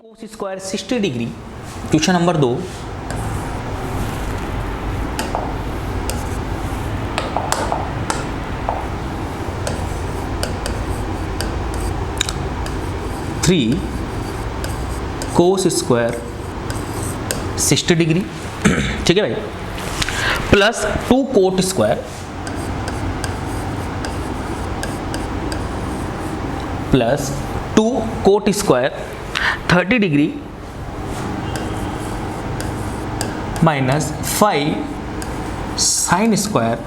Cos square 60 degree. Question number 2, three cos square 60 degree, ठीक है भाई, plus 2 coat square plus 2 coat square 30 degree minus 5 sine square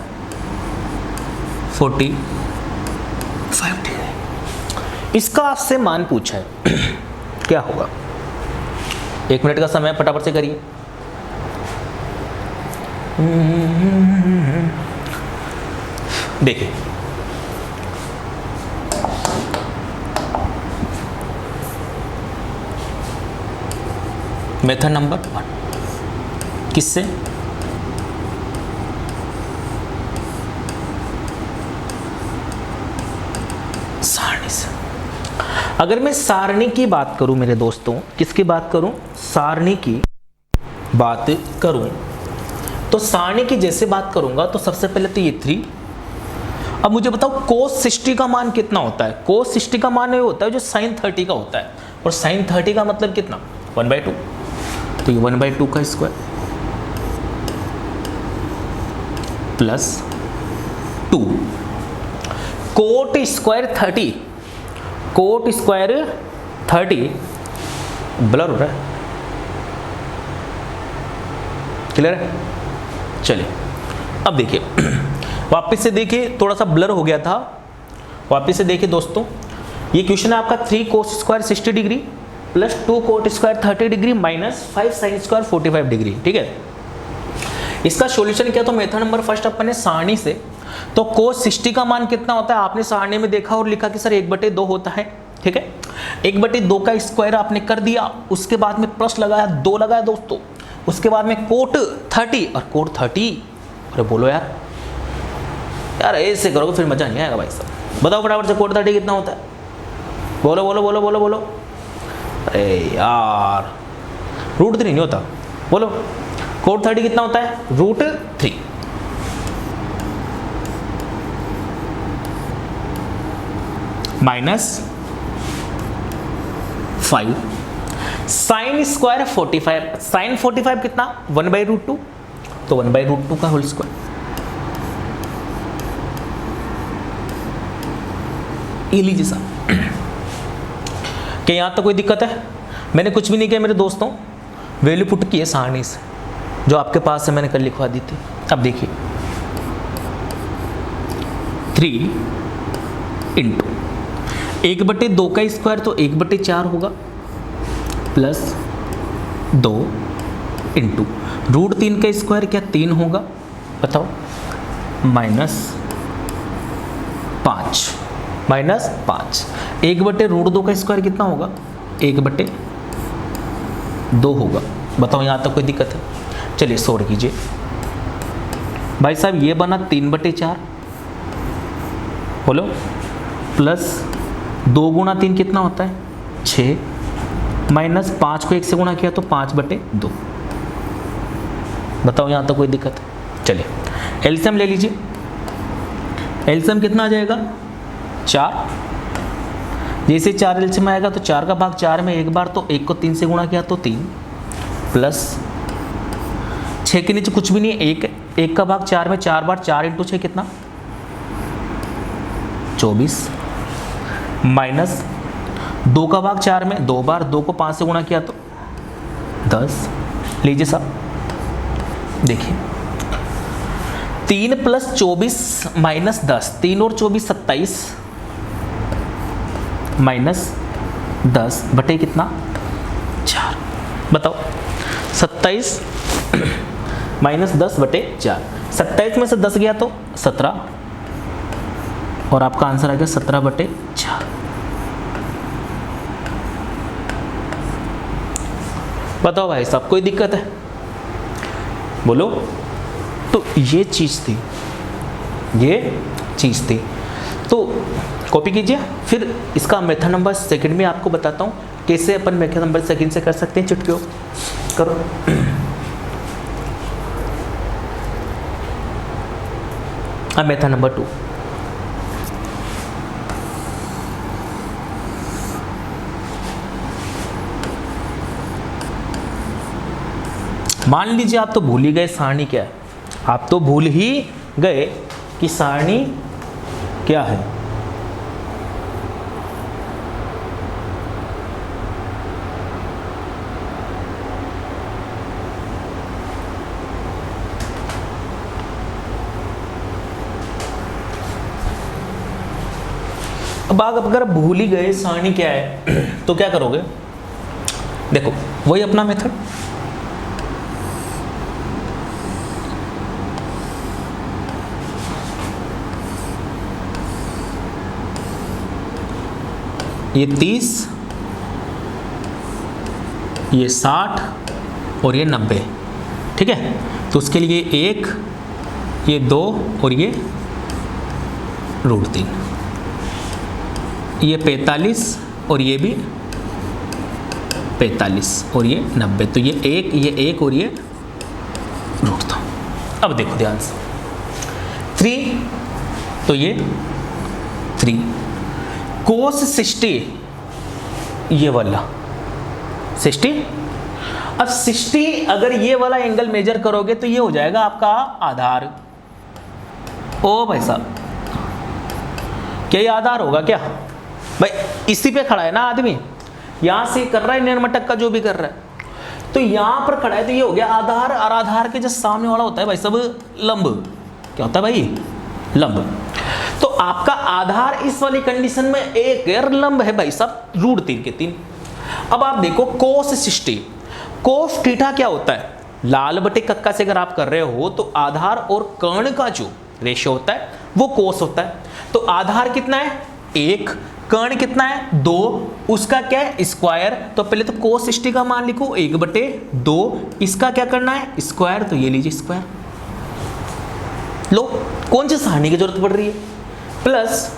45 degree. इसका आपसे मान पूछा है क्या होगा। 1 मिनट का समय, फटाफट से करिए। देखिए मेथड नंबर 1 किससे, सारणी से। अगर मैं सारणी की बात करूं मेरे दोस्तों, किसकी बात करूं, सारणी की बात करूं, तो सारणी की जैसे बात करूंगा तो सबसे पहले तो ये 3। अब मुझे बताओ कोस 60 का मान कितना होता है। कोस 60 का मान ये होता है जो साइन 30 का होता है, और साइन 30 का मतलब कितना, 1/2। तो ये 1/2 का square plus 2 coat square 30, coat square 30 blur हो रहा है, क्लियर है। चलिए अब देखिए, वापस से देखिए, थोड़ा सा ब्लर हो गया था, वापस से देखिए दोस्तों। ये क्वेश्चन है आपका 3 cos square 60 degree plus 2 coat square 30 degree minus 5 sine square 45 degree, ठीक है। इसका सॉल्यूशन क्या, तो मेथड नंबर फर्स्ट अपन ने सारणी से, तो कोस 60 का मान कितना होता है आपने सारणी में देखा और लिखा कि सर 1/2 होता है, ठीक है। 1/2 का स्क्वायर आपने कर दिया, उसके बाद में प्लस लगाया, 2 लगाया दोस्तों, उसके बाद में कोट 30 और कोट 30। अरे बोलो यार, यार ऐसे करोगे फिर मजा नहीं आएगा भाई साहब। बताओ फटाफट से, कोट 30 कितना होता है, बोलो बोलो बोलो बोलो बोलो। अरे यार √3 नहीं होता, बोलो कोट 30 कितना होता है, √3 माइनस 5 साइन स्क्वायर 45, साइन 45 कितना, 1/√2, तो 1/√2 का होल स्क्वायर। ये लीजिए साहब, क्या यहाँ तक कोई दिक्कत है। मैंने कुछ भी नहीं किया मेरे दोस्तों, वैल्यू पुट की है सारणी से, जो आपके पास है मैंने कल लिखवा दी थी। अब देखिए 3 इंटू 1/2 का स्क्वायर तो 1/4 होगा, प्लस 2 इंटू √3 का स्क्वायर क्या 3 होगा, बताओ, माइनस 5 माइनस 5। 1/√2 का स्क्वायर कितना होगा, 1/2 होगा। बताओ यहाँ तक कोई दिक्कत है। चलिए सोल्व कीजिए भाई साहब। ये बना 3/4, बोलो, प्लस 2 गुणा 3 कितना होता है 6, माइनस 5 को 1 से गुणा किया तो 5/2। बताओ यहाँ तक कोई दिक्कत है। चलिए एलसीएम ले लीजिए, एलसीएम कितना आ जाएगा 4। जैसे 4 एलसीएम आएगा तो 4 का भाग 4 में एक बार, तो 1 को 3 से गुणा किया तो 3, प्लस 6 के नीचे कुछ भी नहीं है, 1 का भाग 4 में 4 बार, 4 × 6 कितना 24, माइनस 2 का भाग 4 में 2 बार, 2 को 5 से गुणा किया तो 10। लीजिए साहब देखिए, 3 + 24 माइनस 10, 3 और 24 27, माइनस 10 बटे कितना 4। बताओ 27 माइनस 10 बटे 4, 27 में से 10 गया तो 17, और आपका आंसर आ गया 17/4। बताओ भाई साहब कोई दिक्कत है, बोलो। तो ये चीज़ थी, ये चीज़ थी। तो कॉपी कीजिए। फिर इसका मेथड नंबर सेकंड में आपको बताता हूँ कैसे अपन मेथड नंबर सेकंड से कर सकते हैं, चुटकियों करो। अब मेथड नंबर 2, मान लीजिए आप तो भूल ही गए सारणी क्या है, आप तो भूल ही गए कि सारणी क्या है। अब आप अगर भूल ही गए सारणी क्या है तो क्या करोगे, देखो वही अपना मेथड, ये 30, ये 60 और ये 90, ठीक है। तो उसके लिए 1, ये 2 और ये √3, ये 45 और ये भी 45 और ये 90, तो ये 1 और ये √2। अब देखो ध्यान से, 3 तो ये 3 cos 60, ये वाला 60। अब 60 अगर ये वाला एंगल मेजर करोगे तो ये हो जाएगा आपका आधार। ओ भाई साहब, क्या ये आधार होगा क्या भाई? इसी पे खड़ा है ना आदमी, यहां से कर रहा है निर्मटक का जो भी कर रहा है, तो यहां पर खड़ा है तो ये हो गया आधार। और आधार के जो सामने वाला होता है भाई सब लंब, क्या होता है भाई? लंब। तो आपका आधार इस वाली कंडीशन में एक गैर लंब है भाई साहब √3 के 3। अब आप देखो cos 60, cos थीटा क्या होता है? लाल बटे कक्का से अगर आप कर रहे हो तो आधार और कर्ण का जो रेशियो होता है वो cos होता है। तो आधार कितना है? 1, कर्ण कितना है? 2, उसका क्या है? स्क्वायर। तो पहले तो cos 60 का मान लिखो 1/2, इसका क्या करना है? स्क्वायर। तो ये लीजिए स्क्वायर। लो, कौन सी सारणी की जरूरत पड़ रही है? प्लस,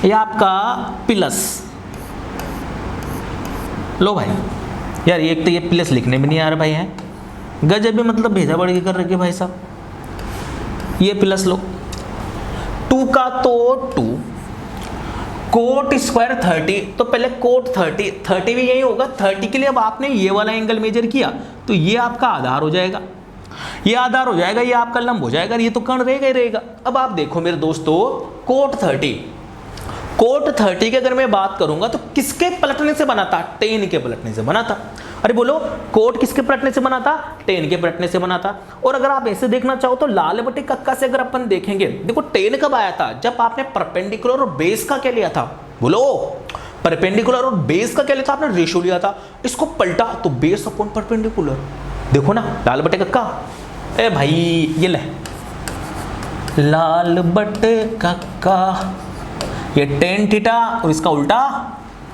ये आपका प्लस। लो भाई यार, एक तो ये प्लस लिखने में नहीं आ रहा भाई, है गजब भी, मतलब भेजा बढ़ के कर रखे भाई साहब। ये प्लस लो, 2 का तो 2, कोट स्क्वायर 30, तो पहले कोट 30 भी यही होगा। 30 के लिए अब आपने ये वाला एंगल मेजर किया तो ये आपका आधार हो जाएगा, ये आधार हो जाएगा, ये आपका लंब हो जाएगा, ये तो कर्ण रहेगा ही रहेगा। अब आप देखो मेरे दोस्तों, कोट 30 की अगर मैं बात करूंगा तो किसके पलटने से बना था? टेन के पलटने से बना था। अरे बोलो, कोट किसके पलटने से बना था? टेन के पलटने से बना था। और अगर आप ऐसे देखना चाहो तो लाल बटे कक्का से अगर अपन देखेंगे, देखो टेन कब आया था? जब आपने परपेंडिकुलर और बेस का क्या लिया था? बोलो, परपेंडिकुलर और बेस का क्या लिया था आपने? रेशियो लिया था। इसको पलटा तो बेस अपॉन परपेंडिकुलर, देखो ना, लाल बटे कक्का। ए भाई ये ले, लाल बटे कक्का, ये टेन थीटा और इसका उल्टा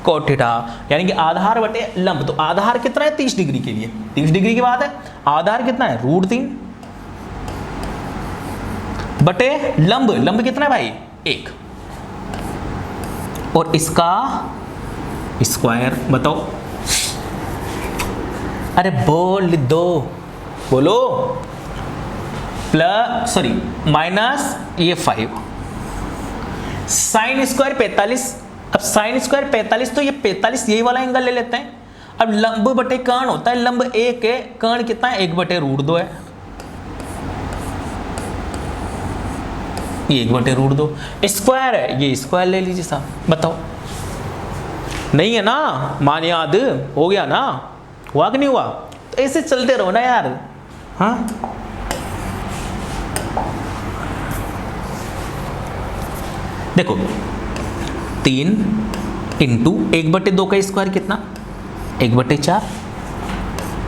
कोट थीटा, यानी कि आधार बटे लंब। तो आधार कितना है 30 डिग्री के लिए? 30 डिग्री की बात है। आधार कितना है? √3 बटे लंब कितना है भाई? 1, और इसका स्क्वायर। बताओ, अरे बोल दो, बोलो, प्लस सॉरी माइनस ये 5, साइन स्क्वायर 45। अब साइन स्क्वायर 45 तो ये 45 यही वाला एंगल ले लेते हैं। अब लंब बटे कर्ण होता है, लंब 1 है, कर्ण कितना है? 1/√2 है, ये 1/√2 स्क्वायर है, ये स्क्वायर ले लीजिए साहब। बताओ, नहीं है ना? मान याद हो गया ना? हुआ कि नहीं हुआ? तो ऐसे चलते रहो ना यार। हाँ, देखो 3 इंटू 1/2 का स्क्वायर कितना? 1/4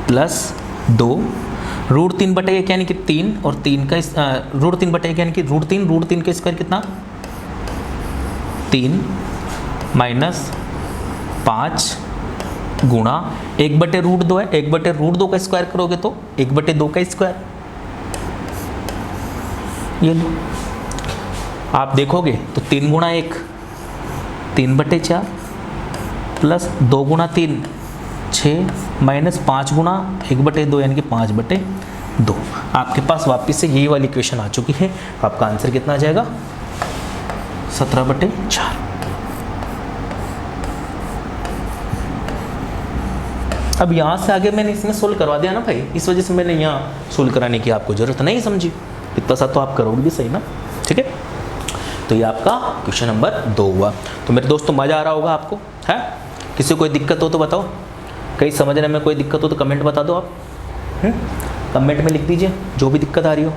प्लस 2 √3/1 यानी कि 3, और 3 का √3/1 यानी कि √3 का स्क्वायर कितना? 3 माइनस 5 गुणा 1/√2 है, 1/√2 का स्क्वायर करोगे तो 1/2 का स्क्वायर। ये लो, आप देखोगे तो 3 गुणा 1 3/4 प्लस 2 गुणा 3 6 माइनस 5 गुणा 1/2 यानी कि 5/2। आपके पास वापस से यही वाली इक्वेशन आ चुकी है। आपका आंसर कितना आ जाएगा? 17/4। अब यहाँ से आगे मैंने इसमें सोल्व करवा दिया ना भाई, इस वजह से मैंने यहाँ सोल्व कराने की आपको ज़रूरत नहीं समझी। इतना सा तो आप करोगे भी सही ना, ठीक है। तो ये आपका क्वेश्चन नंबर 2 हुआ। तो मेरे दोस्तों मज़ा आ रहा होगा आपको, है? किसी को कोई दिक्कत हो तो बताओ, कहीं समझने में कोई दिक्कत हो तो कमेंट बता दो आप, कमेंट में लिख दीजिए जो भी दिक्कत आ रही हो,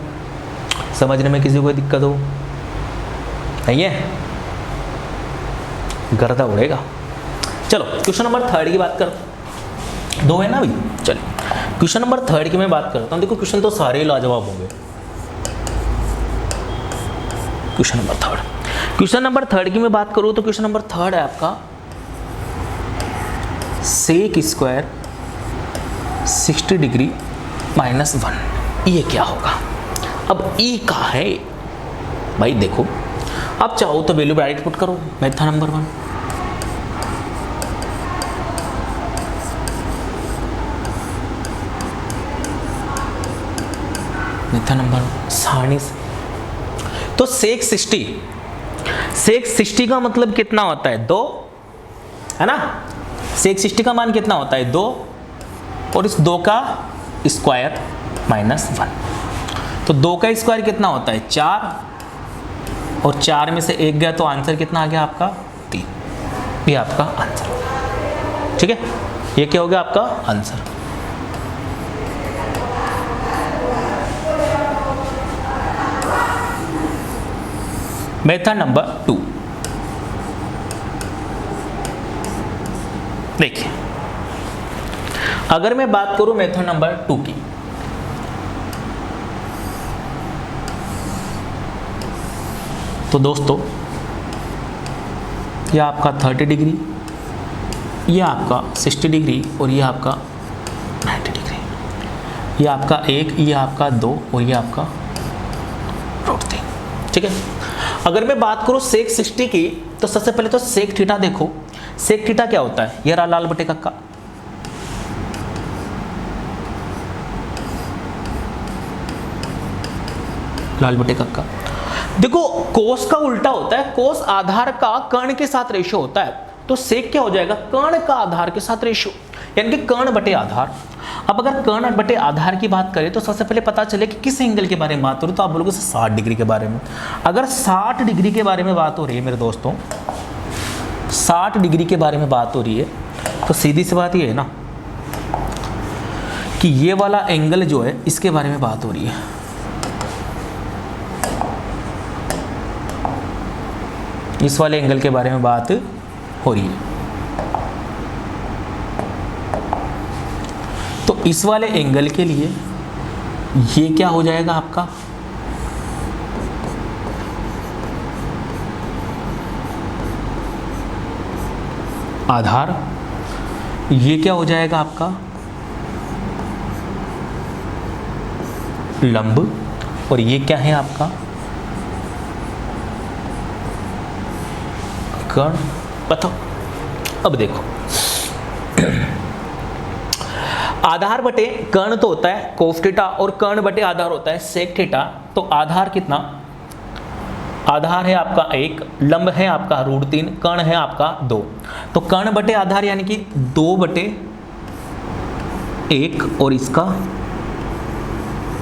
समझने में किसी को कोई दिक्कत हो। नहीं है? गर्दा उड़ेगा। चलो क्वेश्चन नंबर 3 की बात करते, 2 है ना भाई। चलिए क्वेश्चन नंबर 3 की मैं बात करता हूँ। देखो क्वेश्चन तो सारे लाजवाब होंगे। क्वेश्चन नंबर 3 की मैं बात करूँ तो क्वेश्चन नंबर 3 है आपका सेक स्क्वायर 60 डिग्री -1। ये क्या होगा? अब ई का है भाई। देखो आप चाहो तो वैल्यू ब्रैकेट पुट करो, मेथड नंबर 1। मेथड नंबर सारणी से तो सेक 60 का मतलब कितना होता है? 2, है ना। सेक 60 का मान कितना होता है? 2, और इस 2 का स्क्वायर -1। तो 2 का स्क्वायर कितना होता है? 4, और 4 में से 1 गया तो आंसर कितना आ गया आपका? 3। ये आपका आंसर, ठीक है। ये क्या हो गया आपका आंसर? मेथड नंबर 2 देखिए, अगर मैं बात करूं मेथड नंबर 2 की, तो दोस्तों ये आपका 30 डिग्री, ये आपका 60 डिग्री, और ये आपका 90 डिग्री। ये आपका 1, ये आपका 2, और ये आपका √3, ठीक है। अगर मैं बात करूं सेक 60 की, तो सबसे पहले तो सेक थीटा देखो। सेक थीटा क्या होता है? ये रहा लाल बटे कक्का। लाल बटे कक्का। देखो कोस का उल्टा होता है, कोस आधार का कर्ण के साथ रेशो होता है। तो सेक क्या हो जाएगा? कर्ण का आधार के साथ रेशो, यानी कि कर्ण बटे आधार। अब अगर कर्ण बटे आधार की बात करें तो सबसे पहले पता चले कि किस एंगल के बारे में बात हो रही है। तो आप बोलोगे 60 डिग्री के बारे में। अगर 60 डिग्री के बारे में बात हो रही है मेरे दोस्तों, 60 डिग्री के बारे में बात हो रही है, तो सीधी सी बात ये है ना कि ये वाला एंगल जो है इसके बारे में बात हो रही है। इस वाले एंगल के बारे में बात हो रही है। तो इस वाले एंगल के लिए ये क्या हो जाएगा आपका? आधार। ये क्या हो जाएगा आपका? लंब। और ये क्या है आपका? कर्ण। बताओ। अब देखो आधार बटे कर्ण तो होता है कोस थीटा, और कर्ण बटे आधार होता है सेक थीटा। तो आधार कितना? आधार है आपका 1, लंब है आपका √3, कर्ण है आपका 2। तो कर्ण बटे आधार यानी कि 2/1, और इसका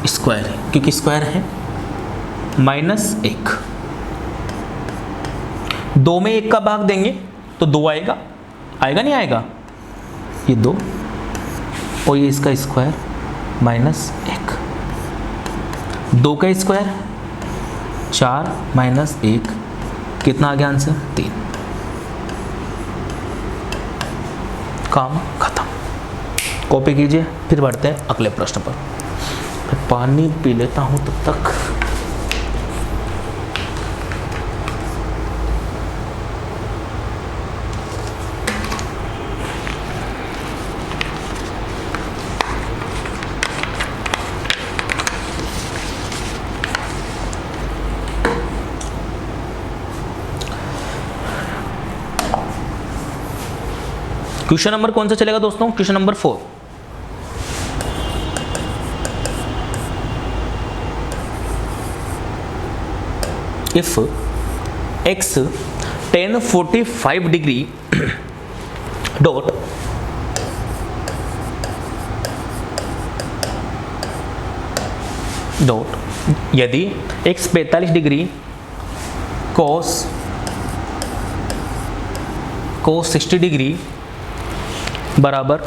स्क्वायर है, क्योंकि स्क्वायर है -1। 2 में 1 का भाग देंगे तो 2 आएगा, आएगा नहीं आएगा? ये 2, और ये इसका स्क्वायर -1। 2 का स्क्वायर 4 -1, कितना आ गया आंसर? 3। काम खत्म। कॉपी कीजिए, फिर बढ़ते हैं अगले प्रश्न पर। मैं पानी पी लेता हूं तब तक। क्वेश्चन नंबर कौन सा चलेगा दोस्तों? Question number 4। If x tan 45 degree dot यदि x 45 डिग्री cos 60 डिग्री बराबर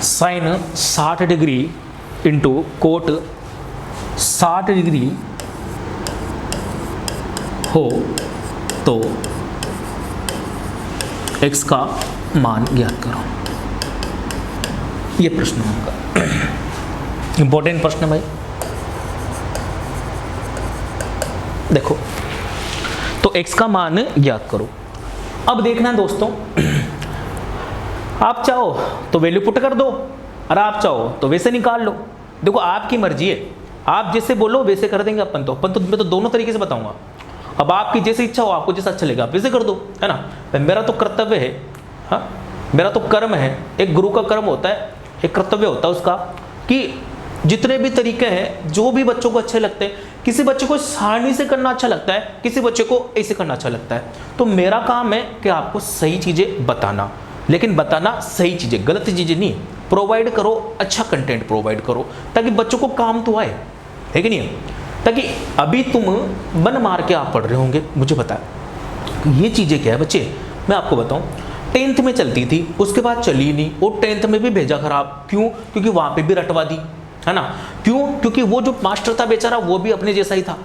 sine 60 degree into cot 60 degree हो तो x का मान ज्ञात करो। ये प्रश्न होगा, इंपॉर्टेंट प्रश्न है भाई। देखो, तो x का मान ज्ञात करो। अब देखना दोस्तों, आप चाहो तो वैल्यू पुट कर दो और आप चाहो तो वैसे निकाल लो। देखो आपकी मर्जी है, आप जैसे बोलो वैसे कर देंगे अपन तो मैं तो दोनों तरीके से बताऊंगा। अब आपकी जैसी इच्छा हो, आपको जैसा अच्छा लगेगा आप वैसे कर दो, है ना। मेरा तो कर्तव्य है, हाँ मेरा तो कर्म है, एक गुरु का कर्म होता है, एक कर्तव्य होता है उसका, कि जितने भी तरीके हैं जो भी बच्चों को अच्छे लगते हैं, किसी बच्चे को सारणी से करना अच्छा लगता है, किसी बच्चे को ऐसे करना अच्छा लगता है। तो मेरा काम है कि आपको सही चीज़ें बताना, लेकिन बताना सही चीज़ें, गलत चीज़ें नहीं। प्रोवाइड करो, अच्छा कंटेंट प्रोवाइड करो ताकि बच्चों को काम तो आए, है कि नहीं। ताकि अभी तुम मन मार के आप पढ़ रहे होंगे, मुझे पता है ये चीज़ें क्या है बच्चे। मैं आपको बताऊं, 10th में चलती थी, उसके बाद चली नहीं, और 10th में भी भेजा खराब। क्यों? क्योंकि वहाँ पे भी रटवा दी, है ना। क्यों? क्योंकि वो जो मास्टर था बेचारा, वो भी अपने जैसा ही था,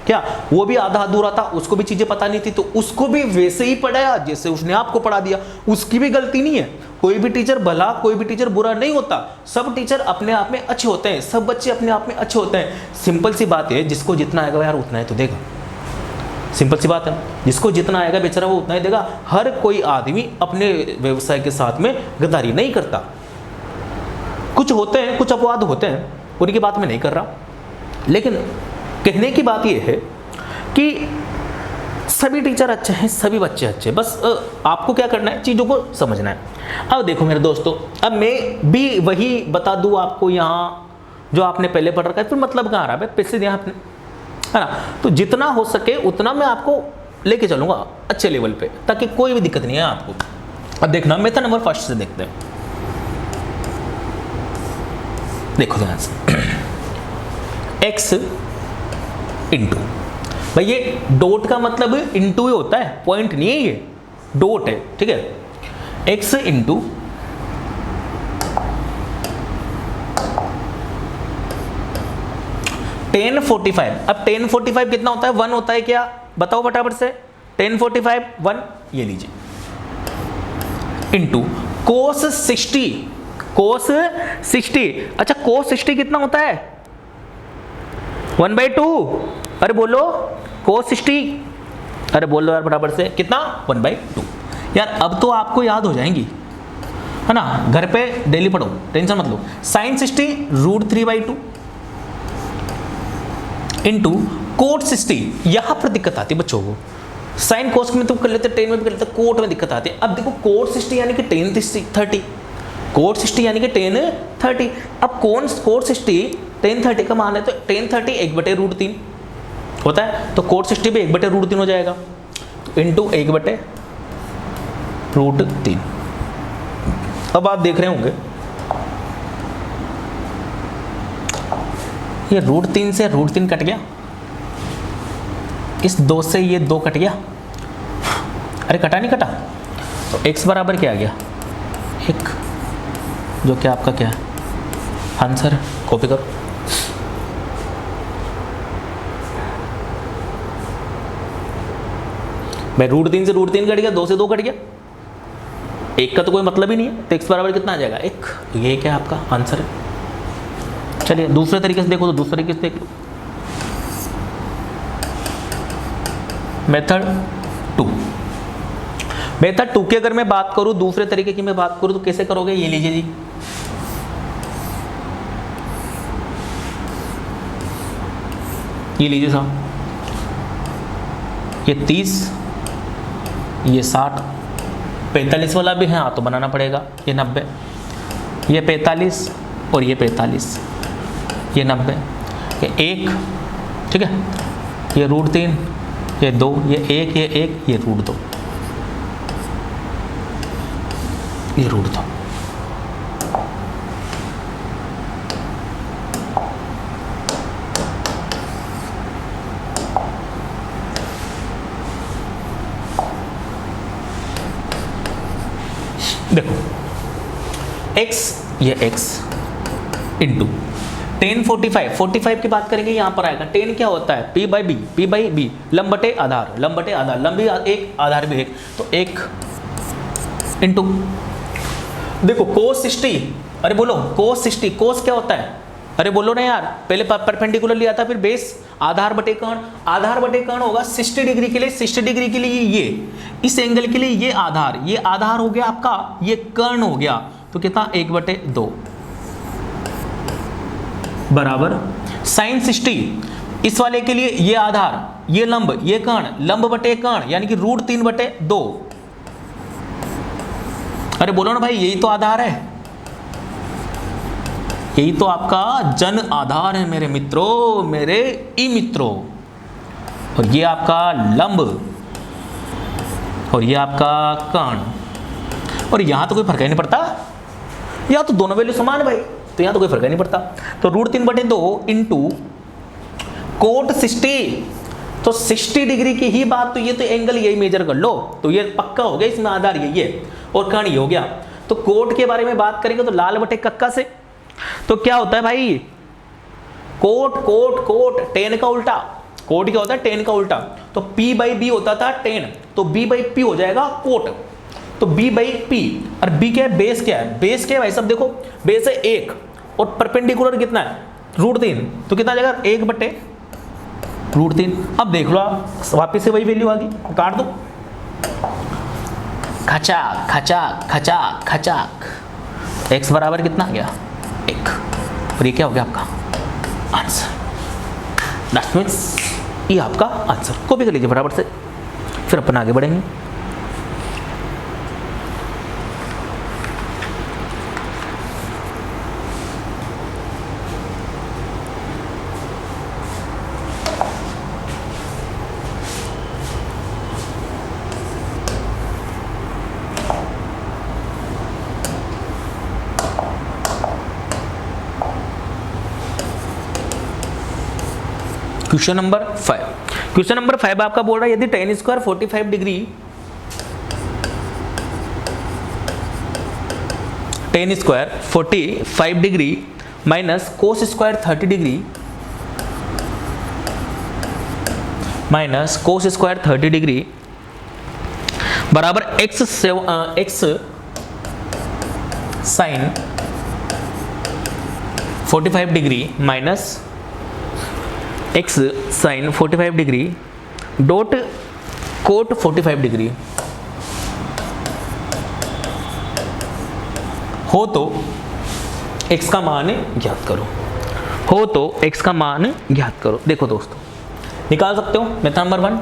क्या वो भी आधा अधूरा था, उसको भी चीज़ें पता नहीं थी, तो उसको भी वैसे ही पढ़ाया जैसे उसने आपको पढ़ा दिया। उसकी भी गलती नहीं है। कोई भी टीचर भला, कोई भी टीचर बुरा नहीं होता। सब टीचर अपने आप में अच्छे होते हैं, सब बच्चे अपने आप में अच्छे होते हैं। सिंपल सी बात है, जिसको जितना आएगा यार उतना ही तो देगा। सिंपल सी बात है, जिसको जितना आएगा बेचारा वो उतना ही देगा। हर कोई आदमी अपने व्यवसाय के साथ में गद्दारी नहीं करता। कुछ होते हैं, कुछ अपवाद होते हैं, उनकी बात मैं नहीं कर रहा, लेकिन कहने की बात यह है कि सभी टीचर अच्छे हैं, सभी बच्चे अच्छे हैं। बस आपको क्या करना है, चीज़ों को समझना है। अब देखो मेरे दोस्तों, अब मैं भी वही बता दूं आपको यहाँ जो आपने पहले पढ़ रखा है, फिर मतलब कहाँ रहा है, पैसे दिया आपने, है ना। तो जितना हो सके उतना मैं आपको लेके चलूँगा अच्छे लेवल पे, ताकि कोई भी दिक्कत नहीं है आपको। अब देखना, मेथड नंबर फर्स्ट से देखते हैं। देखो ध्यान से, x इंटू, भाई ये डॉट का मतलब इंटू ही होता है, पॉइंट नहीं है, ये डॉट है, ठीक है। x into tan 45। अब tan 45 कितना होता है? 1 होता है क्या? बताओ फटाफट से। tan 45 1, ये लीजिए, इंटू cos 60। cos 60, अच्छा cos 60 कितना होता है? 1/2। अरे बोलो cos 60, अरे बोलो यार बराबर से कितना? 1/2। यार अब तो आपको याद हो जाएंगी, है ना। घर पे डेली पढ़ो, टेंशन मत लो। sin 60 √3/2 into cot 60। यहां पर दिक्कत आती है बच्चों को। साइन कोस में तो कर लेते, टेन में भी कर लेते, कोट में दिक्कत आती है। अब देखो कोट 60 यानी कि टेन 30, कोट 60 यानी कि टेन 30। अब कोट 60 टेन 30 का मान है, तो टेन 30 1/√3 होता है, तो कोट 60 भी 1/√3 हो जाएगा, तो इंटू 1/√3। अब आप देख रहे होंगे ये √3 से √3 कट गया, इस 2 से ये 2 कट गया, अरे कटा नहीं कटा, तो x बराबर क्या आ गया? 1, जो कि आपका क्या है आंसर। कॉपी करो। भाई √3 से √3 कट गया, 2 से 2 कट गया, 1 का तो कोई मतलब ही नहीं है, तो x बराबर कितना आ जाएगा? 1। ये क्या आपका आंसर है। चलिए दूसरे तरीके से देखो, तो दूसरे तरीके से देख लो। मेथड 2, मेथड 2 की अगर मैं बात करूं, दूसरे तरीके की मैं बात करूं, तो कैसे करोगे? ये लीजिए जी, ये लीजिए साहब, ये 30, ये 60, 45 वाला भी है, हाँ तो बनाना पड़ेगा, ये 90, ये 45 और ये 45, ये 90, ये 1, ठीक है, ये √3, ये 2, ये 1, ये 1, ये √2, ये √2। देखो x, ये x इंटू 10 45 की बात करेंगे, यहां पर आएगा 10 क्या होता है, p बाई बी, लंब बटे आधार, लंबी एक आधार भी एक, तो 1 इंटू, देखो cos 60, अरे बोलो cos 60, cos क्या होता है, अरे बोलो ना यार, पहले परपेंडिकुलर लिया था, फिर बेस, आधार बटे कर्ण होगा 60 डिग्री के लिए, 60 डिग्री के लिए ये, इस एंगल के लिए ये आधार हो गया आपका, ये कर्ण हो गया, तो कितना 1/2 बराबर sin 60, इस वाले के लिए ये आधार, ये लंब, ये कर्ण, लंब बटे कर्ण यानी कि √3/2, अरे बोलो ना भाई, यही तो आधार है, यही तो आपका जन आधार है मेरे मित्रों, मेरे ई मित्रों, और ये आपका लंब और ये आपका कर्ण, और यहां तो कोई फर्क ही नहीं पड़ता, यहां तो दोनों वैल्यू समान है भाई, तो यहां तो कोई फर्क ही नहीं पड़ता, तो √3/2 इंटू कोट 60, तो 60 डिग्री की ही बात, तो ये तो एंगल यही मेजर कर लो, तो ये पक्का हो गया, इसमें आधार यही है और कर्ण ये हो गया। तो कोट के बारे में बात करेंगे तो लाल बटे कक्का से, तो क्या होता है भाई, कोट 10 का उल्टा, कोट क्या होता है 10 का उल्टा, तो p बाई बी होता था 10, तो b बाई पी हो जाएगा कोट, तो b बाई पी, और b क्या है, बेस क्या है, बेस क्या है भाई सब देखो, बेस है 1 और परपेंडिकुलर कितना है √3, तो कितना आ जाएगा 1/√3। अब देख लो आप, वापिस से वही वैल्यू आ गई, काट दो, खचाक, x बराबर कितना आ गया 1, और ये क्या हो गया आपका आंसर, दैट मीन्स ये आपका आंसर। कॉपी कर लीजिए फटाफट से, फिर अपन आगे बढ़ेंगे। क्वेश्चन नंबर 5 आपका बोल रहा है, यदि tan square 45 degree, tan square 45 degree minus cos square 30 degree minus cos square 30 degree बराबर x sine 45 degree minus x sine 45 degree dot cot 45 degree हो तो x का मान ज्ञात करो। देखो दोस्तों, निकाल सकते हो मेथड नंबर 1,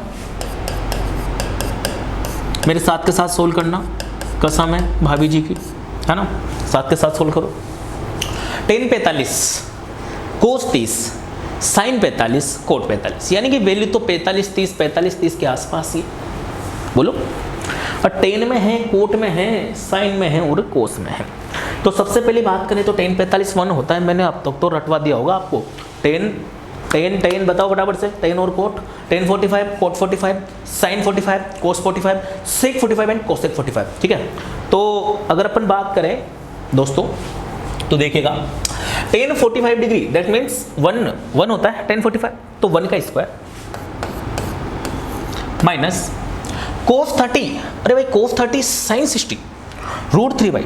मेरे साथ के साथ सोल्व करना, कसम है भाभी जी की, है ना, साथ के साथ सोल्व करो। tan 45 कोस 30 साइन 45 कोट 45, यानी कि वैल्यू तो 45 30 के आसपास ही, बोलो, और tan में है, कोट में है, साइन में है और कोस में है। तो सबसे पहले बात करें तो tan 45 1 होता है, मैंने अब तक तो रटवा दिया होगा आपको, tan बताओ फटाफट से, tan और cot, tan 45 cot 45 sine 45 cos 45 sec 45 and cosec 45, ठीक है। तो अगर अपन बात करें दोस्तों तो देखिएगा tan 45 डिग्री दैट मीन्स 1 होता है tan 45, तो 1 का स्क्वायर माइनस cos 30, अरे भाई cos 30 sin 60 √3/2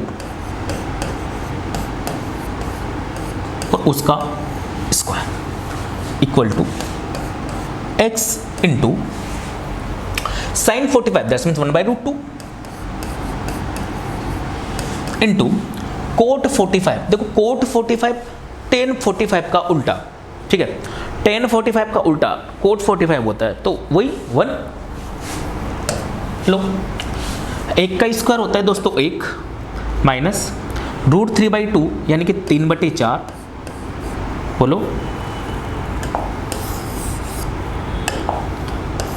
और उसका square equal to x into sine 45 that means 1/√2 into cot 45, देखो कोट 45 tan 45 का उल्टा, ठीक है, tan 45 का उल्टा cot 45 होता है, तो वही 1 लो। 1 का स्क्वायर होता है दोस्तों 1 माइनस √3/2 यानी कि 3/4 बोलो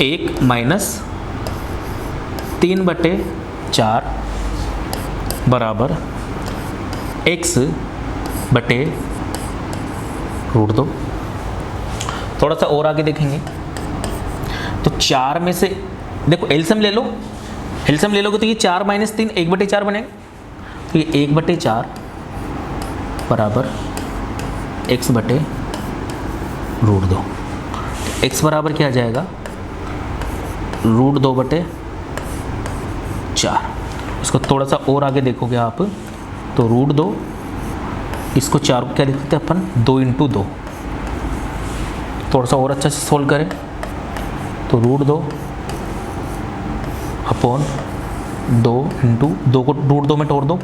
1 माइनस 3/4 बराबर x बटे √2। थोड़ा सा और आगे देखेंगे तो 4 में से देखो एलसीएम ले लो, एलसीएम ले लोगे तो ये 4 माइनस 3 1/4 बनेगा, तो ये 1/4 बराबर x बटे √2। x बराबर क्या आ जाएगा √2/4। इसको थोड़ा सा और आगे देखोगे आप तो √2, इसको 4 को क्या लिखते हैं अपन 2 × 2। थोड़ा सा और अच्छा से सोल्व करें तो √2 अपॉन 2 × 2 को √2 में तोड़ दो,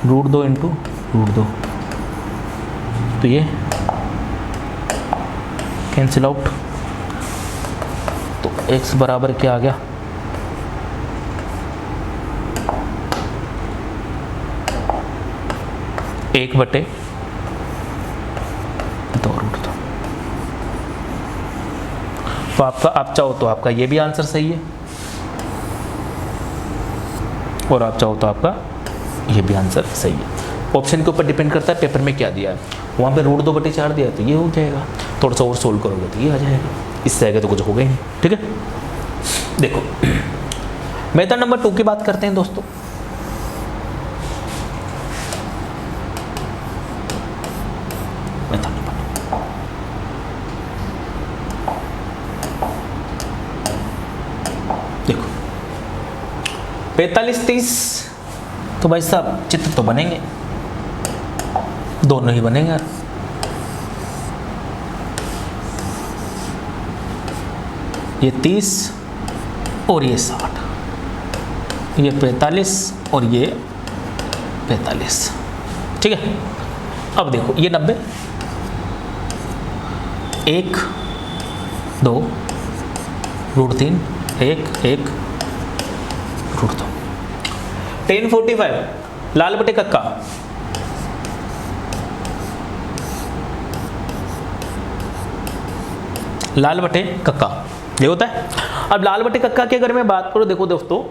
√2 × √2, तो ये कैंसिल आउट। तो x बराबर क्या आ गया 1/2 √2। तो आपका आप चाहो तो आपका ये भी आंसर सही है और आप चाहो तो आपका ये भी आंसर सही है। ऑप्शन के ऊपर डिपेंड करता है पेपर में क्या दिया है। वहाँ पे √2/4 दिया है तो ये हो जाएगा, थोड़ा सा और सोल्व करोगे तो ये आ जाएगा, इससे आगे तो कुछ होगा ही नहीं। ठीक है, देखो मेथड नंबर 2 की बात करते हैं दोस्तों। मेथड नंबर 2 देखो 45-30, तो भाई साहब चित्र तो बनेंगे, दोनों ही बनेंगे यार। ये 30 और ये 60, ये 45 और ये 45। ठीक है, अब देखो ये 90, 1 2 √3 1 1 √2। tan 45 लाल बटे कक्का, लाल बटे कक्का ये होता है। अब लाल बटे कक्का की अगर मैं बात करूं, देखो दोस्तों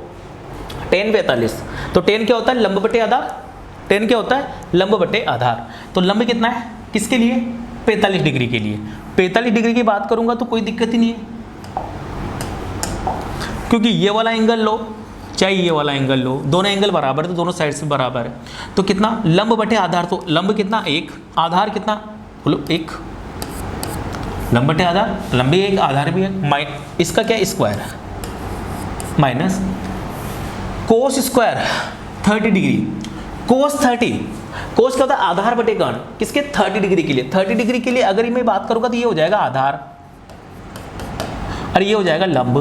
tan 45, तो tan क्या होता है लंब बटे आधार, tan क्या होता है लंब बटे आधार। तो लंब कितना है किसके लिए 45 डिग्री के लिए। 45 डिग्री की बात करूंगा तो कोई दिक्कत ही नहीं है, क्योंकि ये वाला एंगल लो चाहे ये वाला एंगल लो, दोनों एंगल बराबर है तो दोनों साइड से बराबर है। तो कितना लंब बटे आधार, तो लंब कितना 1, आधार कितना बोलो 1, लंब बटे आधार, लंबी 1 आधार भी है, इसका क्या स्क्वायर है माइनस कोस स्क्वायर 30 डिग्री, कोस 30, कोस क्या होता है आधार बटे कर्ण, किसके 30 डिग्री के लिए। 30 डिग्री के लिए अगर मैं बात करूंगा तो ये हो जाएगा आधार और ये हो जाएगा लंब,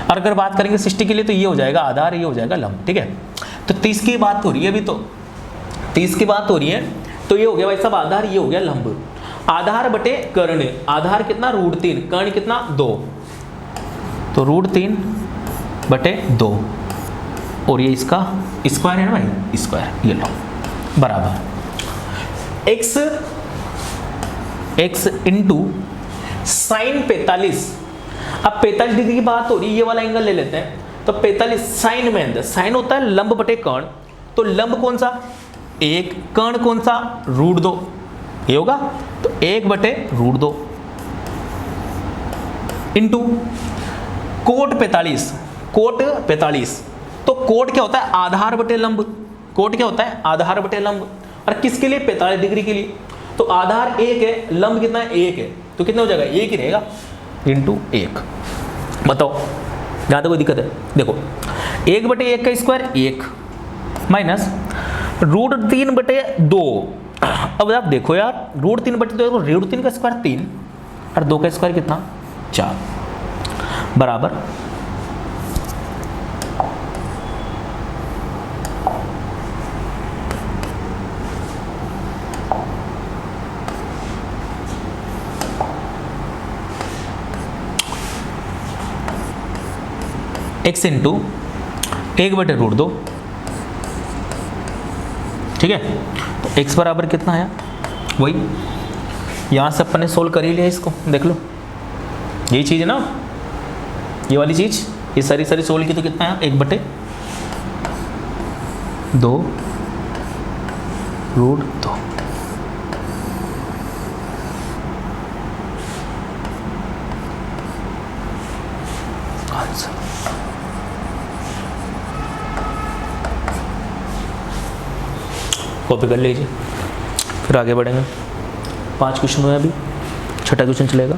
और अगर बात करेंगे 60 के लिए तो ये हो जाएगा आधार, ये हो जाएगा लंब। ठीक है, तो 30 की बात हो रही है, अभी तो 30 की बात हो रही है, तो ये हो गया भाई साहब आधार, ये हो गया लंब। आधार बटे कर्ण, आधार कितना √3, कर्ण कितना 2, तो √3/2 और ये इसका स्क्वायर है ना भाई, स्क्वायर ये लो बराबर x इंटू साइन 45। अब 45 डिग्री की बात हो रही है, ये वाला एंगल ले लेते हैं, तो 45 साइन में अंदर साइन होता है लंब बटे कर्ण, तो लंब कौन सा 1, कर्ण कौन सा √2, ये होगा तो 1/√2 इंटू कोट 45, कोट 45, तो कोट क्या होता है आधार बटे लंब, कोट क्या होता है आधार बटे लंब, और किसके लिए 45 डिग्री के लिए, तो आधार 1 है, लंब कितना है 1 है, तो कितना हो जाएगा 1 ही रहेगा इंटू 1। बताओ यहाँ तो कोई दिक्कत है, देखो 1/1 का स्क्वायर 1 माइनस √3/2। अब आप देखो यार √3/2, √3 का स्क्वायर 3 और 2 का स्क्वायर कितना 4 बराबर x इंटू 1/√2, ठीक है। तो x बराबर कितना आया, वही यहाँ से अपन ने सोल्व कर ही लिया इसको, देख लो यही चीज़ है ना, ये वाली चीज़, ये सारी सोल्व की तो कितना है 1/2 √2। आंसर कॉपी कर लीजिए, फिर आगे बढ़ेंगे। 5 क्वेश्चन हुए अभी, छठा क्वेश्चन चलेगा।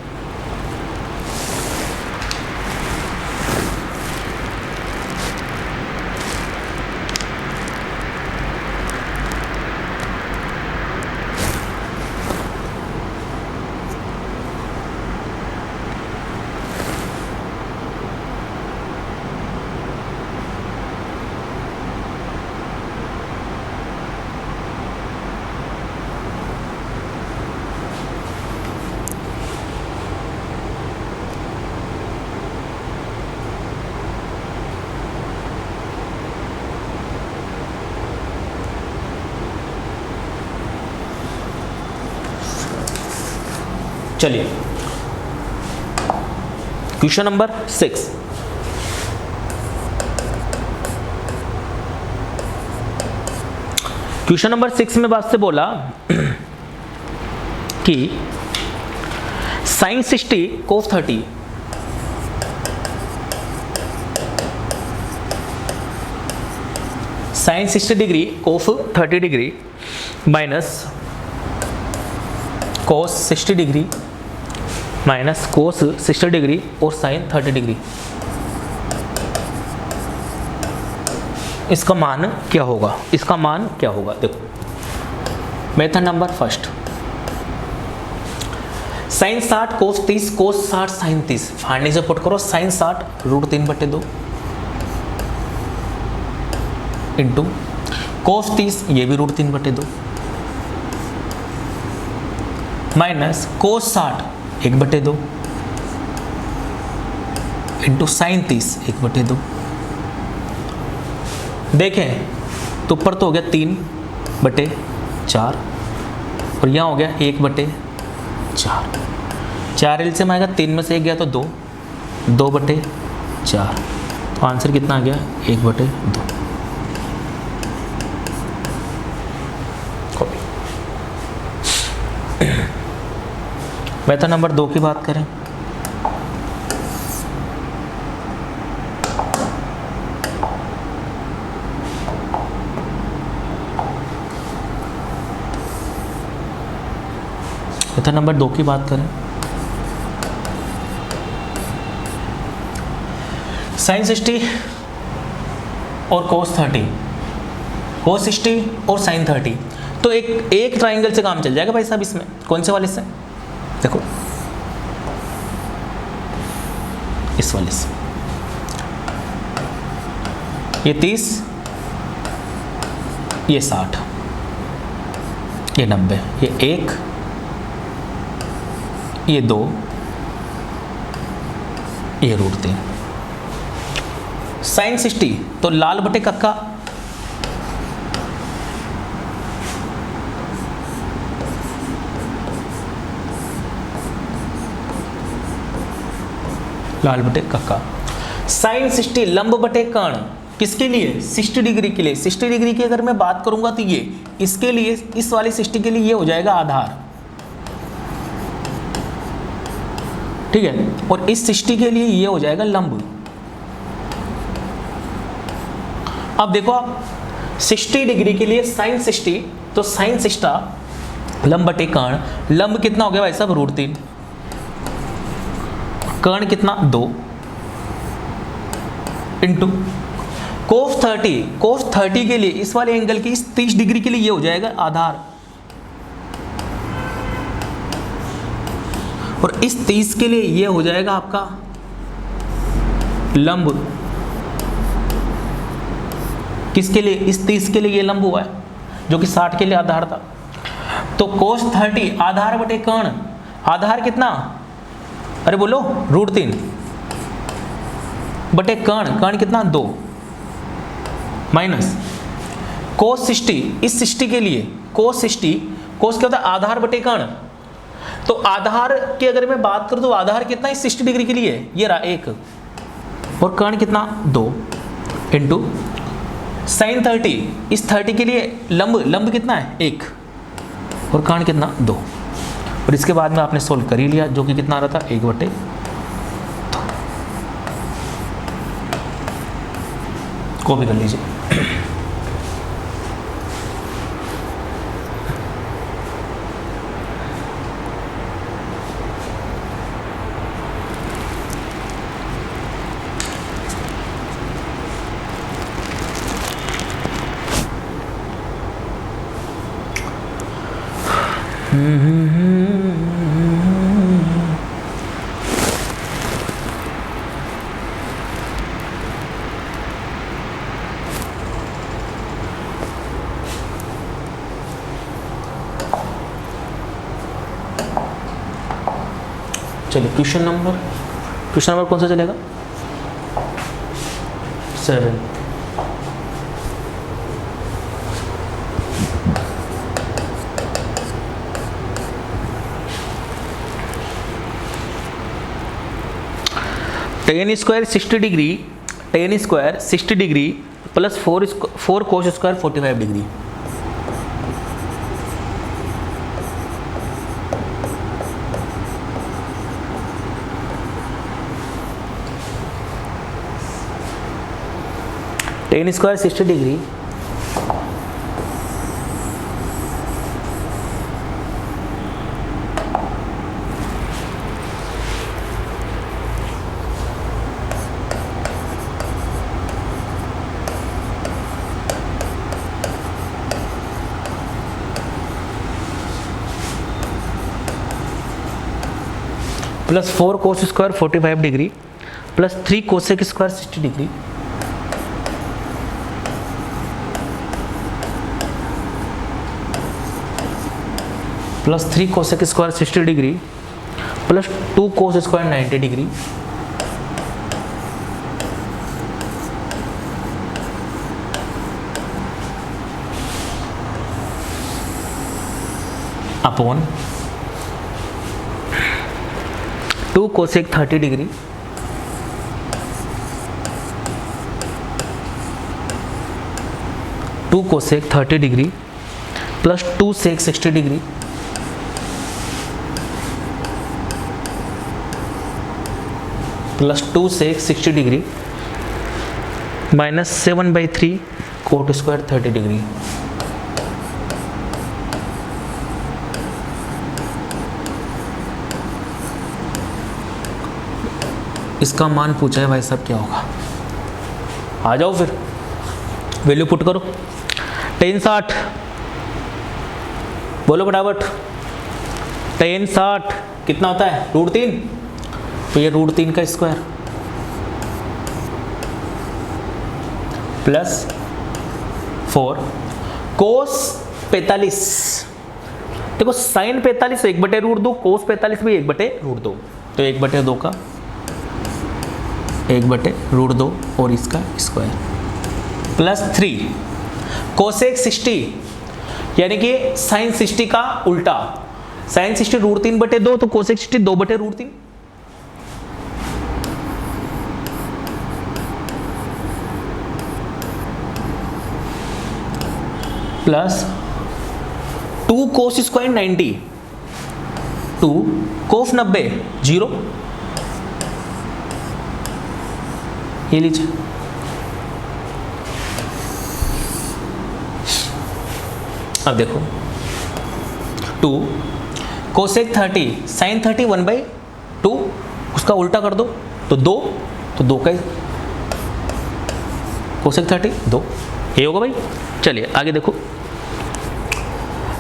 चलिए क्वेश्चन नंबर 6। क्वेश्चन नंबर 6 में बात से बोला कि sin 60 cos 30 sin 60 degree cos 30 degree minus cos 60 degree minus cos 60 degree और sin 30 डिग्री, इसका मान क्या होगा, इसका मान क्या होगा। देखो method number first, sin 60 cos 30 cos 60 sin 30, फाड़ने से पुट करो sin 60 √3/2 इंटू cos 30 ये भी √3/2 माइनस cos 60 1/2 इंटू sin 30 1/2। देखें तो ऊपर तो हो गया 3/4 और यहाँ हो गया 1/4, 4 एलसीएम आएगा, 3 में से 1 गया तो 2, 2/4, तो आंसर कितना आ गया 1/2। मेथड नंबर 2 की बात करें, मेथड नंबर 2 की बात करें, sin 60 और cos 30, cos 60 और sin 30, तो एक ट्राइंगल से काम चल जाएगा भाई साहब। इसमें कौन से वाले से, देखो इस वाले से, ये 30, ये 60, ये 90, ये 1, ये 2, ये √3। sin 60 तो लाल बटे कक्का, लाल बटे कक्का, sin 60 लंब बटे कर्ण, किसके लिए 60 डिग्री के लिए। 60 डिग्री की अगर मैं बात करूंगा तो ये इसके लिए, इस वाली 60 के लिए ये हो जाएगा आधार, ठीक है, और इस 60 के लिए ये हो जाएगा लंब। अब देखो आप 60 डिग्री के लिए sin 60, तो sin 60 लंब बटे कर्ण, लंब कितना हो गया भाई साहब √3, कर्ण कितना 2 इंटू cos 30 के लिए इस वाले एंगल की, इस 30 डिग्री के लिए ये हो जाएगा आधार, और इस 30 के लिए ये हो जाएगा आपका लंब। किसके लिए, इस 30 के लिए ये लंब हुआ है जो कि 60 के लिए आधार था। तो cos 30 आधार बटे कर्ण, आधार कितना, अरे बोलो √3, बटे कर्ण, कर्ण कितना 2 माइनस कोस 60, इस 60 के लिए कोस 60, कोस क्या होता है आधार बटे कर्ण, तो आधार की अगर मैं बात करूं तो आधार कितना इस 60 डिग्री के लिए ये रहा 1 और कर्ण कितना 2 इंटू साइन 30, इस 30 के लिए लंब, लंब कितना है 1 और कर्ण कितना 2 और इसके बाद में आपने सोल्व कर ही लिया जो कि कितना आ रहा था 1 बटे 2 को भी कर लीजिए। चलिए क्वेश्चन नंबर कौन सा चलेगा 7। Tan square 60 degree, tan square 60 degree plus 4 cos square 45 degree. Tan square 60 degree plus 4 cos square 45 degree plus 3 cosec square 60 degree plus 3 cosec square 60 degree plus 2 cos square 90 degree upon 2 cosec 30 degree two cosec 30 degree plus 2 sec 60 degree plus 2 sec 60 degree minus 7/3 cot square 30 degree. इसका मान पूछा है भाई साहब क्या होगा, आ जाओ फिर वैल्यू पुट करो। टेन 60 बोलो फटाफट, टेन 60 कितना होता है √3, तो ये √3 का स्क्वायर प्लस 4 कोस 45, देखो साइन 45 1/√2, कोस 45 भी 1/√2, तो 1/2 का 1/√2 और इसका स्क्वायर प्लस 3 कोसेक 60 यानी कि साइन 60 का उल्टा, साइन 60 √3/2 तो कोसेक 60 2/√3 प्लस 2 कोस स्क्वायर 90, 2 कोस 90 0, ये लीजिए अब देखो 2 कोसेक 30 साइन 30 1/2 उसका उल्टा कर दो तो 2, तो 2 का कोसेक 30 2, ये होगा भाई। चलिए आगे देखो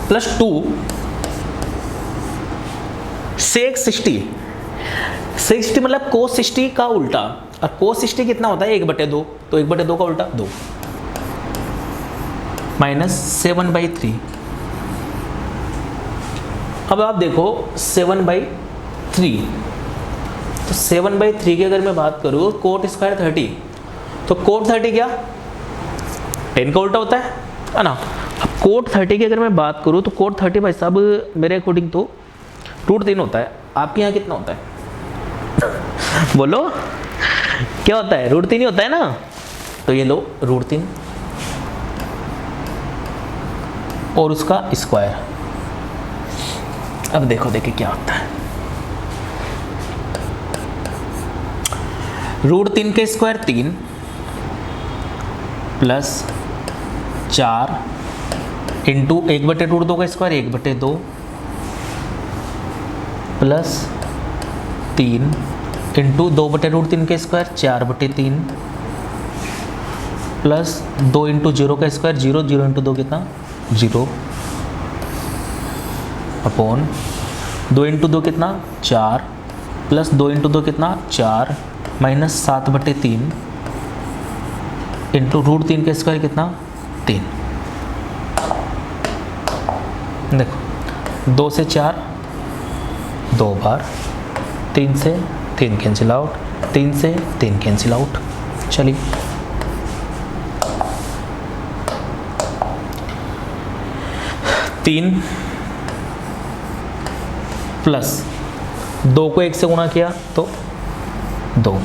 प्लस 2 सेक 60, सेक 60 मतलब कोस 60 का उल्टा, और कोस 60 कितना होता है 1/2, तो 1/2 का उल्टा 2 माइनस 7/3। अब आप देखो 7/3 तो 7/3 की अगर मैं बात करूँ कोट स्क्वायर 30, तो कोट 30 क्या 10 का उल्टा होता है ना। अब कोट 30 की अगर मैं बात करूँ तो कोट 30 भाई साहब मेरे अकॉर्डिंग तो √3 होता है। आपके यहाँ कितना होता है बोलो क्या होता है, √3 ही होता है ना। तो ये लो √3 और उसका स्क्वायर। अब देखो देखिए क्या होता है, √3 के स्क्वायर 3 प्लस 4 इंटू 1/√2 का स्क्वायर 1/2 प्लस 3 इंटू 2/√3 के स्क्वायर 4/3 प्लस 2 इंटू 0 का स्क्वायर 0, 0 इंटू 2 कितना 0 अपॉन 2 इंटू 2 कितना 4 प्लस 2 इंटू 2 कितना 4 माइनस 7/3 इंटू √3 के स्क्वायर कितना 3। देखो 2 से 4 2 बार, 3 से 3 कैंसिल आउट, 3 से 3 कैंसिल आउट। चलिए तीन प्लस 2 को 1 से गुणा किया तो 2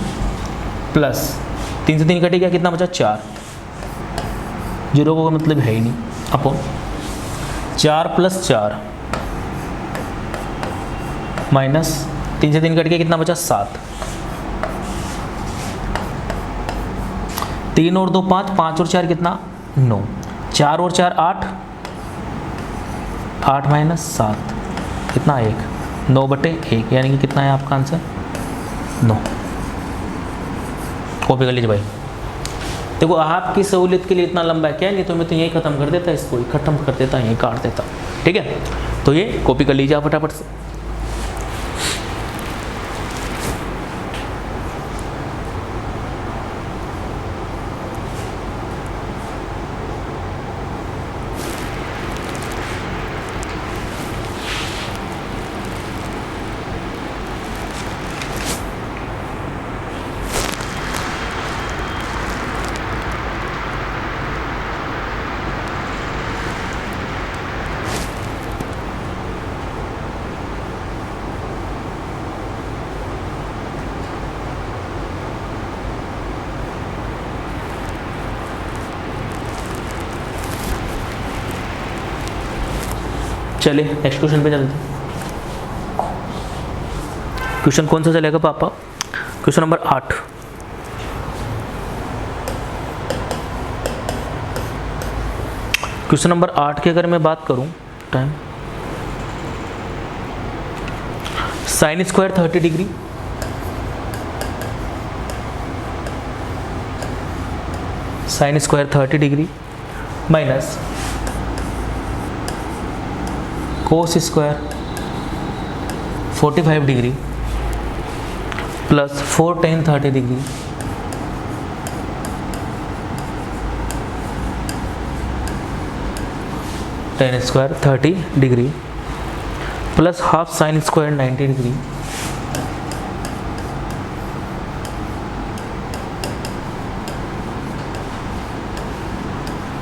प्लस 3 से 3 कटे गया कितना बचा 4, 0 का मतलब है ही नहीं, अपॉन 4 प्लस 4 माइनस 3 से 3 कट गया कितना बचा 7, 3 और 2 5, 5 और 4 कितना 9, 4 और 4 8, 8 माइनस 7 कितना 1, 9/1 यानी कि कितना है आपका आंसर 9। कॉपी कर लीजिए भाई। देखो आपकी सहूलियत के लिए इतना लंबा है क्या, नहीं तो मैं तो यही खत्म कर देता, इसको ही खत्म कर देता, यही काट देता। ठीक है, तो ये कॉपी कर लीजिए आप फटाफट से। चलिए नेक्स्ट क्वेश्चन पे चलते हैं। क्वेश्चन कौन सा चलेगा पापा? Question number 8। क्वेश्चन नंबर 8 की अगर मैं बात करूं, time sine square 30 degree sine square 30 degree minus cos square 45 degree plus 4 tan 30 degree tan square 30 degree plus half sine square 90 degree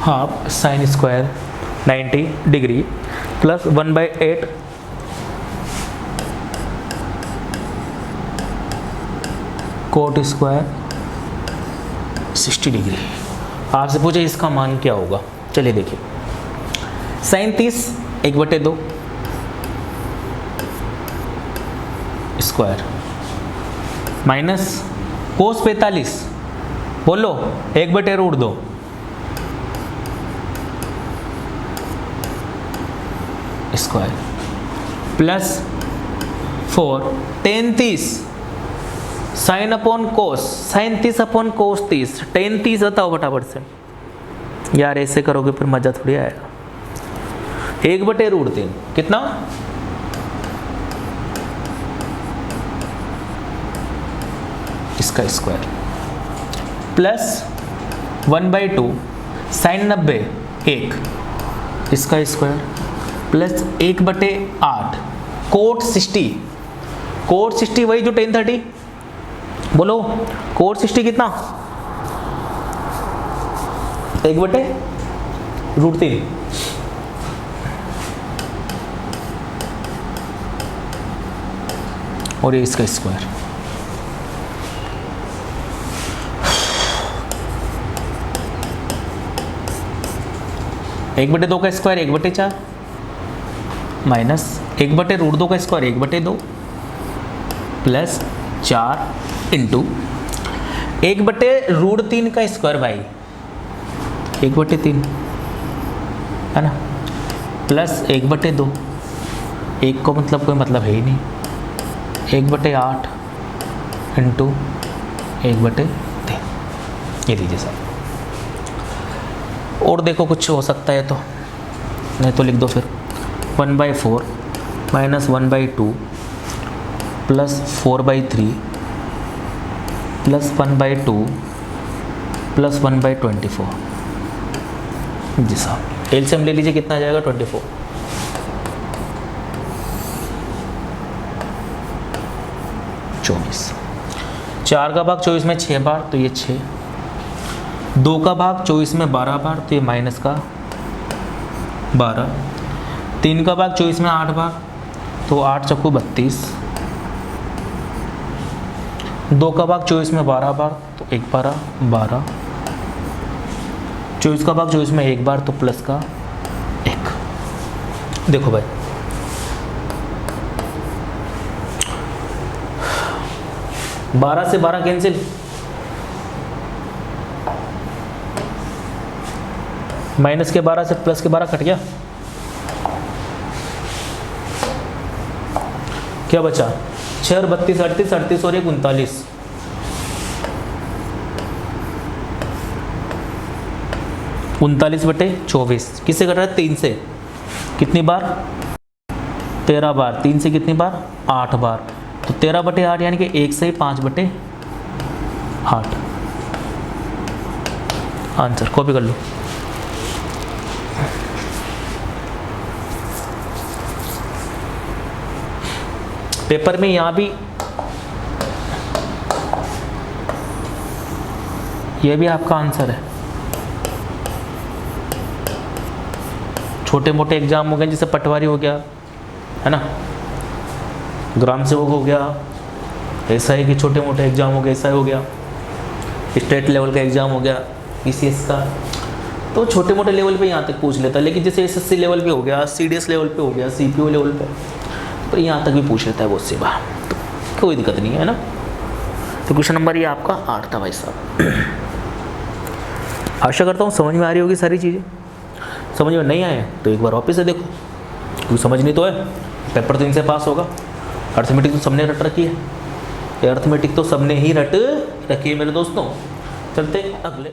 half sine square 90 degree plus 1/8 coat square 60 degree. आपसे पूछे इसका मान क्या होगा? चलिए देखिए, साइन 30 1/2 स्क्वायर माइनस कोस 45 बोलो 1/√2 square plus 4 tan 30 sine upon cos, sine 30 upon cos 30, tan 30 बताओ फटाफट से यार, ऐसे करोगे फिर मजा थोड़ी आएगा। 1/√3 कितना इसका स्क्वायर प्लस 1/2 साइन 90 1 इसका स्क्वायर प्लस 1/8 कोट 60 वही जो tan 30 बोलो कोट 60 कितना, 1/√3 और ये इसका स्क्वायर। एक बटे दो का स्क्वायर 1/4 माइनस 1/√2 का स्क्वायर 1/2 प्लस 4 इंटू 1/√3 का स्क्वायर भाई 1/3 है ना, प्लस 1/2, एक को मतलब कोई मतलब है ही नहीं, 1/8 इंटू 1/3 ये लीजिए सर। और देखो कुछ हो सकता है तो, नहीं तो लिख दो फिर 1/4 माइनस 1/2 प्लस 4/3 प्लस 1/2 प्लस 1/24 जी साहब। एलसीएम ले लीजिए कितना आ जाएगा 24, 24। 4 का भाग 24 में 6 बार तो ये 6, 2 का भाग 24 में 12 बार तो ये माइनस का 12, 3 का भाग 24 में 8 बार तो 8 चक्कू 32, 2 का भाग 24 में 12 बार तो 1 12 12, 24 का भाग 24 में 1 बार तो प्लस का 1। देखो भाई बारह से 12 कैंसिल, माइनस के 12 से प्लस के 12 कट गया, क्या बचा 6 और 32 38, 38 और 1 39, 39/24 किससे कट रहा है 3 से, कितनी बार 13 बार, 3 से कितनी बार 8 बार, तो 13/8 यानी कि 1 से 5/8 आंसर। कॉपी कर लो। पेपर में यहाँ भी यह भी आपका आंसर है। छोटे मोटे एग्जाम हो गए जैसे पटवारी हो गया है ना, ग्राम सेवक हो गया, ऐसा है कि छोटे मोटे एग्जाम हो गया, ऐसा हो गया स्टेट लेवल का एग्जाम हो गया पीसीएस का, तो छोटे मोटे लेवल पे यहाँ तक पूछ लेता है। लेकिन जैसे एसएससी लेवल पे हो गया, सीडीएस लेवल पे हो गया, सीपीओ लेवल पे, तो यहाँ तक भी पूछ लेता है बहुत सी बार, तो कोई दिक्कत नहीं है ना। तो क्वेश्चन नंबर ये आपका 8 था भाई साहब। आशा करता हूँ समझ में आ रही होगी सारी चीज़ें। समझ में नहीं आए तो एक बार वापस से देखो, क्योंकि समझ नहीं तो है, पेपर तो इनसे पास होगा। अर्थमेटिक तो सबने रट रखी है, अर्थमेटिक तो सबने ही रट रखी है मेरे दोस्तों। चलते अगले